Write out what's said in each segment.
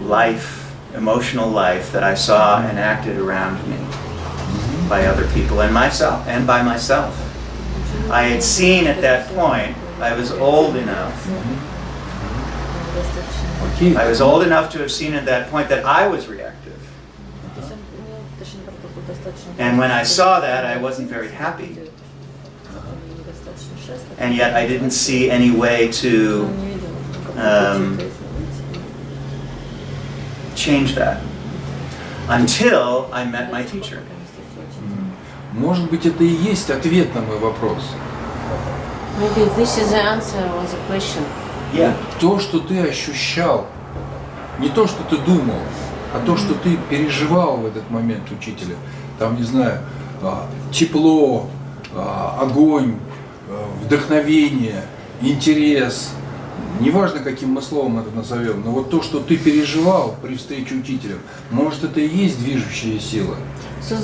life, emotional life that I saw enacted around me by other people and myself, and by myself. I had seen at that point, I was old enough. I was old enough to have seen at that point that I was reactive. And when I saw that, I wasn't very happy. And yet I didn't see any way to change that until I met my teacher. Может быть, это и есть ответ на мой вопрос. Maybe this is the answer or the question. Yeah. То, что ты ощущал, не то, что ты думал, а то, что ты переживал в этот момент учителя. Там, не знаю, тепло, огонь, вдохновение, интерес. Неважно, каким мы словом это назовем, но вот то, что ты переживал при встрече учителя, может, это и есть движущая сила. So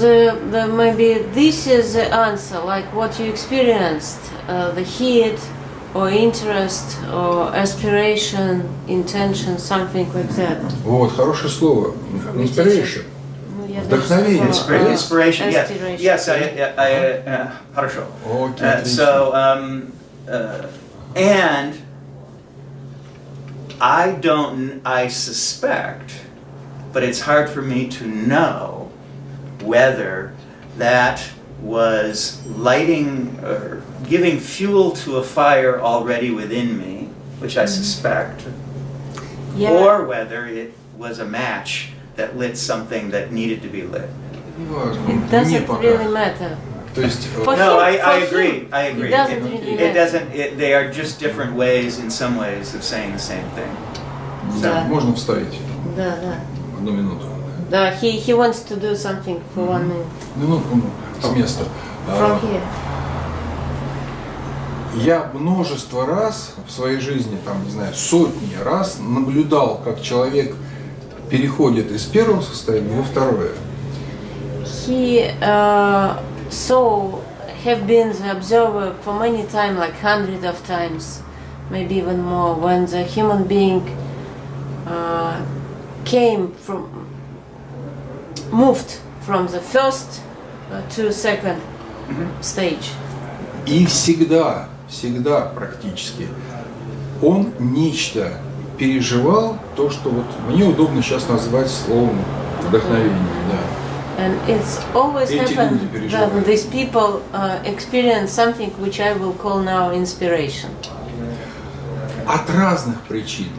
maybe this is the answer, like what you experienced, the heat or interest or aspiration, intention, something like that. Вот, хорошее слово. Inspiration. Вдохновение. Inspiration, yes. Yes, хорошо. So, and I suspect, but it's hard for me to know whether that was lighting or giving fuel to a fire already within me, which I suspect, or whether it was a match that lit something that needed to be lit. It doesn't really matter. No, I agree. I agree. It doesn't really matter. They are just different ways, in some ways, of saying the same thing. Можно вставить? Да, да. Одну минуту. Да, he wants to do something for 1 minute. Минутку, с места. From here. Я множество раз в своей жизни, там, не знаю, сотни раз наблюдал, как человек переходит из первого состояния во второе. He have been the observer for many times, like hundreds of times, maybe even more, when the human being moved from the first to second stage. И всегда практически он нечто переживал, то, что вот мне удобно сейчас назвать словом вдохновение, да. And it's always happened that these people experience something which I will call now inspiration. От разных причин.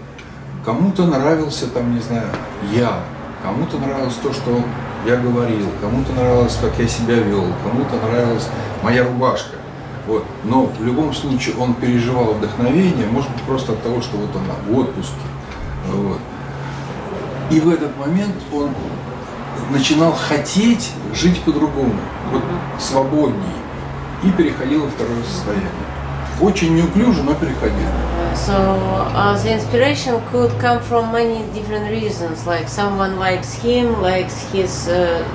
Кому-то нравился, там, не знаю, я, кому-то нравилось то, что я говорил, кому-то нравилось, как я себя вел, кому-то нравилась моя рубашка. Вот. Но в любом случае он переживал вдохновение, может быть, просто от того, что вот он в отпуске. Вот. И в этот момент он начинал хотеть жить по-другому, вот свободней, и переходил во второе состояние. Очень неуклюже, но переходил. So the inspiration could come from many different reasons, like someone likes him, likes his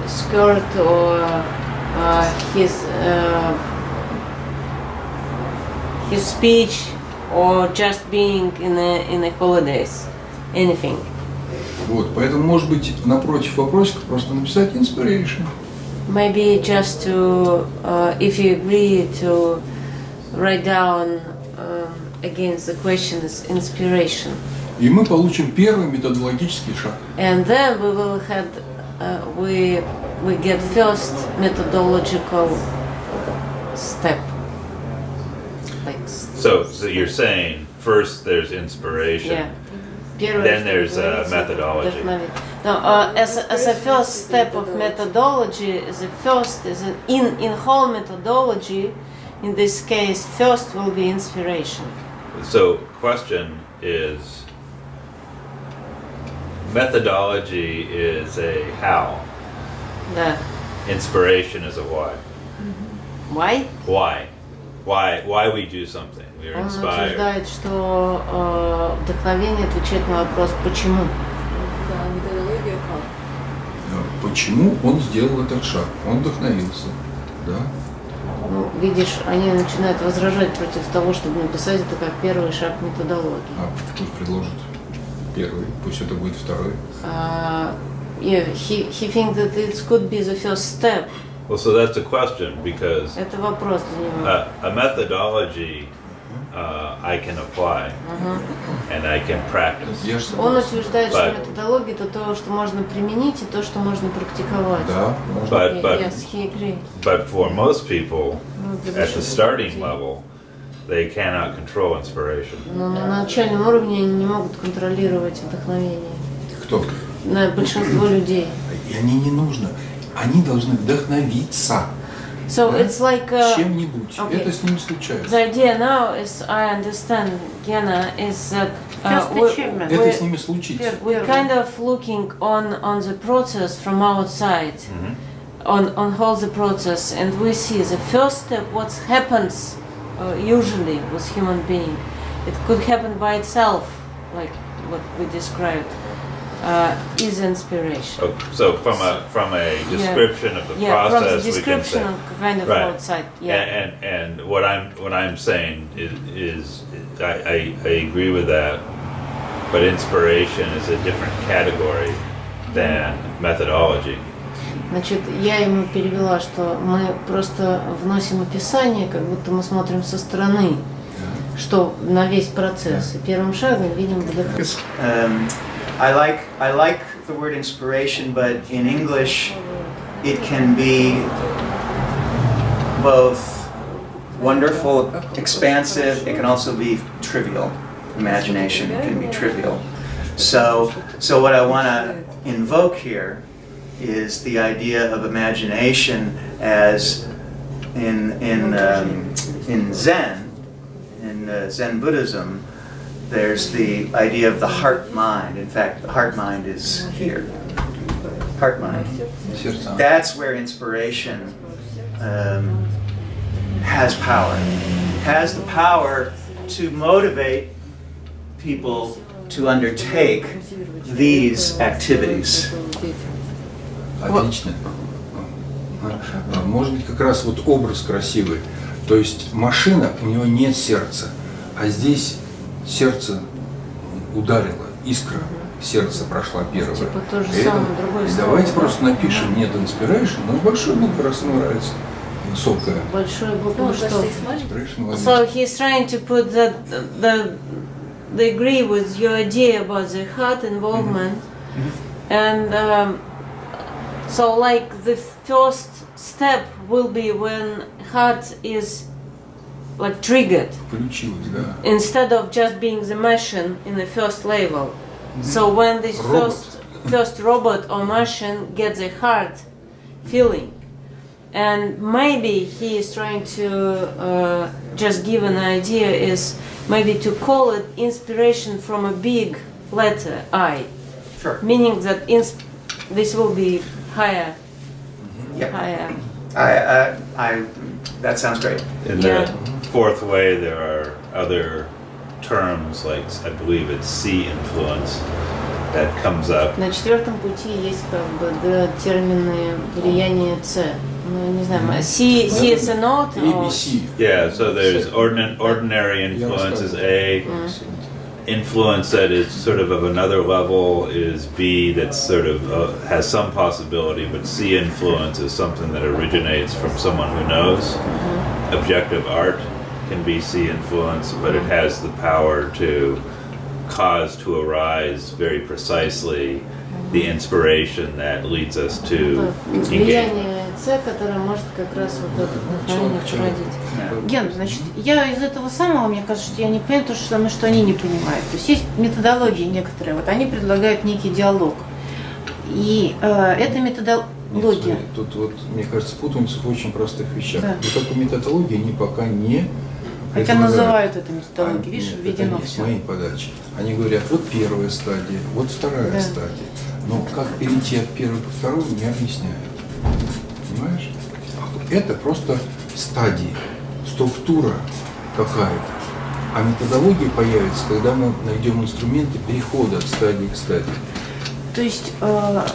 skirt or his speech, or just being in a holidays, anything. Вот, поэтому, может быть, напротив вопросика просто написать inspiration. Maybe just to, if you agree to write down against the question is inspiration. И мы получим первый методологический шаг. And then we will have, we get first methodological step. So you're saying first there's inspiration. Yeah. Then there's methodology. No, as a first step of methodology, the first is in whole methodology. In this case, first will be inspiration. So, question is, methodology is a how. Да. Inspiration is a why. Why? Why we do something. We are Он inspired. утверждает, что вдохновение отвечает на вопрос «почему?». Да, методология как? Почему он сделал этот шаг? Он вдохновился, да? Ну, видишь, они начинают возражать против того, чтобы написать это как первый шаг методологии. А что предложит? первый, пусть это будет второй. Yeah, he thinks that it could be the first step. Well, so that's a question because Это вопрос для него. a methodology I can apply and I can practice. Я же Он согласен. утверждает, что But- методология это то, что можно применить, и то, что можно практиковать. Да, можно. Yes, he agreed. But for most people Ну, для at the большинства starting людей. level, they cannot control inspiration. Но на начальном уровне они не могут контролировать вдохновение. Кто? На большинство людей. И они не нужно. Они должны вдохновиться So it's like чем-нибудь. okay. Это с ними случается. the idea now is, I understand, Gena, is that First achievement. Это с ними случится. we're kind of looking on the process from outside, on whole the process, and we see the first step, what happens usually with human being. It could happen by itself, like what we described, is inspiration. So from a description of the Yeah, from the process, we can description say. of kind of Right. outside. Yeah. And what I'm saying is I agree with that, but inspiration is a different category than methodology. Значит, я ему перевела, что мы просто вносим описание, как будто мы смотрим со стороны, что на весь процесс. И первым шагом видим вдохновение. I like the word inspiration, but in English it can be both wonderful, expansive, it can also be trivial. Imagination can be trivial. So what I want to invoke here is the idea of imagination as in Zen, in Zen Buddhism, there's the idea of the heart-mind. In fact, the heart-mind is here. Heart-mind. Сердца. That's where inspiration has power. Has the power to motivate people to undertake these activities. Отлично. Может быть, как раз вот образ красивый. То есть машина, у него нет сердца, а здесь сердце ударило, искра сердца прошла первая. Типа то же И самое, другое и слово, давайте да? просто напишем нет inspiration, но большой буквы, раз ему нравится, высокая. Большое Ну, букву, значит, что... и с маленьким. Inspiration, So ладно. he's trying to put that they agree with your idea about the heart involvement, and so like the first step will be when heart is like triggered Включилась, да. instead of just being the machine in the first level. So when this Robot. first robot or machine gets a heart feeling, and maybe he is trying to just give an idea is maybe to call it inspiration from a big letter I, Sure. meaning that this will be higher, Yeah. higher. That sounds great. In Yeah. the fourth way, there are other terms like I believe it's sea influence that comes up. На четвертом пути есть как бы термины влияние С. Ну, не знаю, C is a note or... ABC. Yeah, so there's ordinary influence is A. Influence that is sort of another level is B, that's sort of has some possibility, but C influence is something that originates from someone who knows. Objective art can be C influence, but it has the power to cause to arise very precisely the inspiration that leads us to engage. Влияние С, которое может как раз вот это вдохновение породить. Ген, значит, я из этого самого, мне кажется, что я не понимаю то же самое, что они не понимают. То есть есть методологии некоторые, вот они предлагают некий диалог. И эта Нет, методология... смотри, тут вот, мне кажется, путаемся в очень простых вещах. Да. Никакой методологии они пока не Хотя предлагают. называют это методологией, видишь, Нет, введено это не с все. моей подачи. Они говорят, вот первая стадия, вот вторая Да. стадия. Но как перейти от первой ко второй, не объясняют. Понимаешь? Это просто стадии, структура какая-то. А методология появится, когда мы найдем инструменты перехода от стадии к стадии. То есть,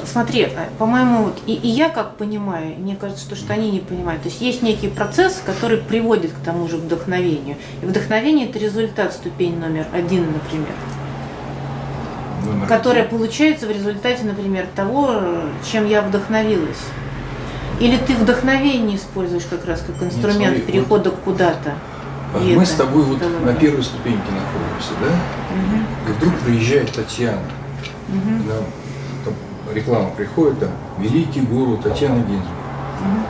смотри, по-моему, вот, и я как понимаю, и мне кажется, что они не понимают. То есть есть некий процесс, который приводит к тому же вдохновению. И вдохновение – это результат, ступень номер 1, например. Номер которая один. получается в результате, например, того, чем я вдохновилась. Или ты вдохновение используешь как раз как инструмент смотри, перехода куда-то. И Мы это с тобой вот методология. на первой ступеньке находимся, да? И вдруг приезжает Татьяна. Нам там реклама приходит, там, великий гуру Татьяна Гинзбург.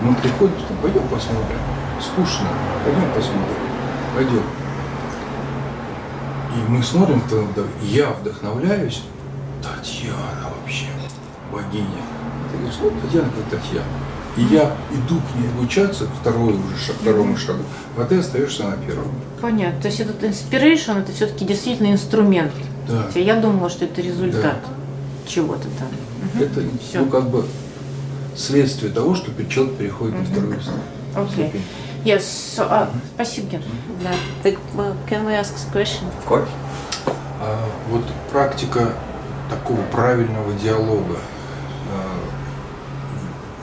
Мы приходим, там, пойдем посмотрим. Скучно, пойдем посмотрим. Пойдем. И мы смотрим, я вдохновляюсь, Татьяна вообще, богиня. Ты говоришь, ну, Татьяна как Татьяна. И я иду к ней обучаться, второму шагу, а ты остаешься на первом. Понятно. То есть этот inspiration это все-таки действительно инструмент. Да. Хотя я думала, что это результат чего-то там. Это Всё. ну, как бы следствие того, что человек переходит на вторую Окей. ступень. Yes. So, спасибо, Ген. Да. Can we ask a question? Of course. Вот практика такого правильного диалога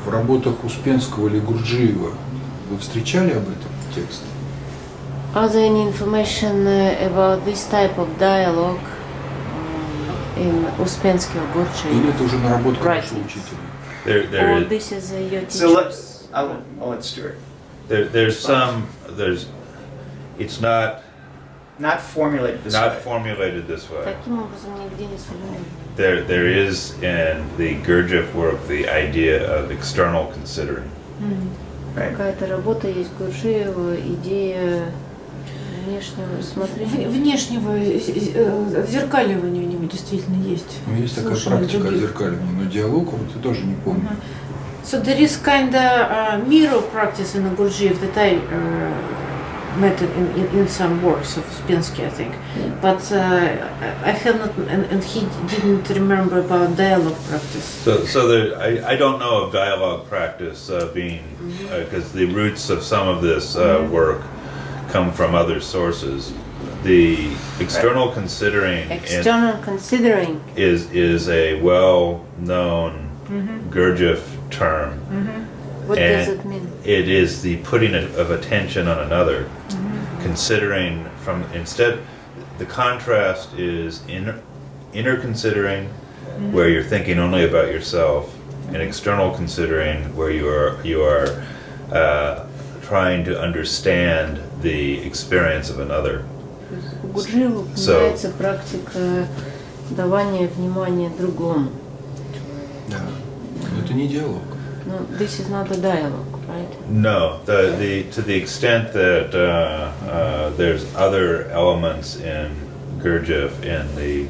в работах Успенского или Гурджиева, вы встречали об этом текст? Are there any information about this type of dialogue in Uspensky or Или Gurji? это уже наработка Right. вашего учителя? There Or is this is your So teacher's? I'll let Stuart. it's not Not formulated this way. formulated this way. Таким образом нигде не сформулировано. There is in the Gurdjieff work the idea of external considering. Right. Какая-то работа есть Гурджиева, идея внешнего рассмотрения. Внешнего зеркаливания у него действительно есть. Ну, есть такая Слушание практика других. отзеркаливания, но диалог вот я тоже не помню. So there is kind of mirror practice in the Gurdjieff that I met in some works of Uspensky, I think. But I have not, and he didn't remember about dialogue practice. So there, I don't know of dialogue practice being because the roots of some of this work come from other sources. The external considering External considering. is a well-known Gurdjieff term. What And does it mean? It is the putting of attention on another, considering from instead. The contrast is inner considering, where you're thinking only about yourself, and external considering, where you are trying to understand the experience of another. У Гурджиева упоминается практика давания внимания другому. Да. Но это не диалог. No, this is not a dialogue, right? No, to the extent that there's other elements in Gurdjieff in the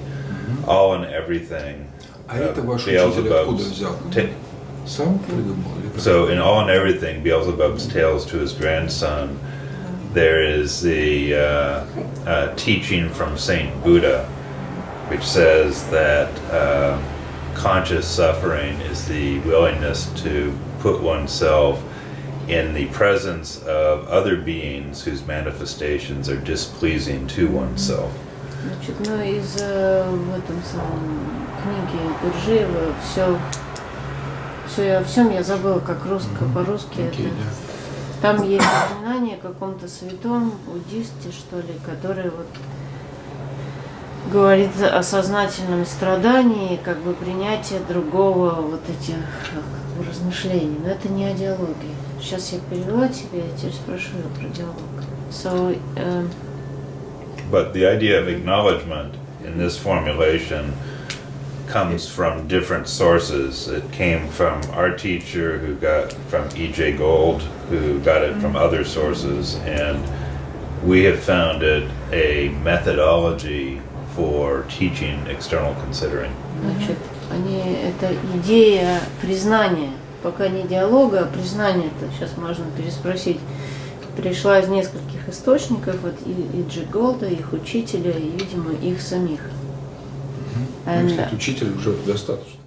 all and everything. А это ваш учитель откуда Beelzebub's взял? ta- Сам придумал? Или как? So in All and Everything, Beelzebub's tales to his grandson, there is the teaching from Saint Buddha, which says that conscious suffering is the willingness to put oneself in the presence of other beings whose manifestations are displeasing to oneself. Значит, ну из в этом самом книге Гурджиева о всем я забыла, как по-русски Окей, это. да. Там есть упоминание о каком-то святом буддисте, что ли, который вот говорит о сознательном страдании, как бы принятие другого вот этих размышлений. Но это не о диалоге. Сейчас я перевела тебе, я теперь спрашиваю про диалог. So, But the idea of acknowledgement in this formulation comes from different sources. It came from our teacher who got from E.J. Gold, who got it from other sources, and we have founded a methodology for teaching external considering. значит, это идея признания, пока не диалога, а признания, это сейчас можно переспросить, пришла из нескольких источников, вот и Джи Голда, их учителя, и, видимо, их самих. Ну, And, кстати, учитель уже достаточно.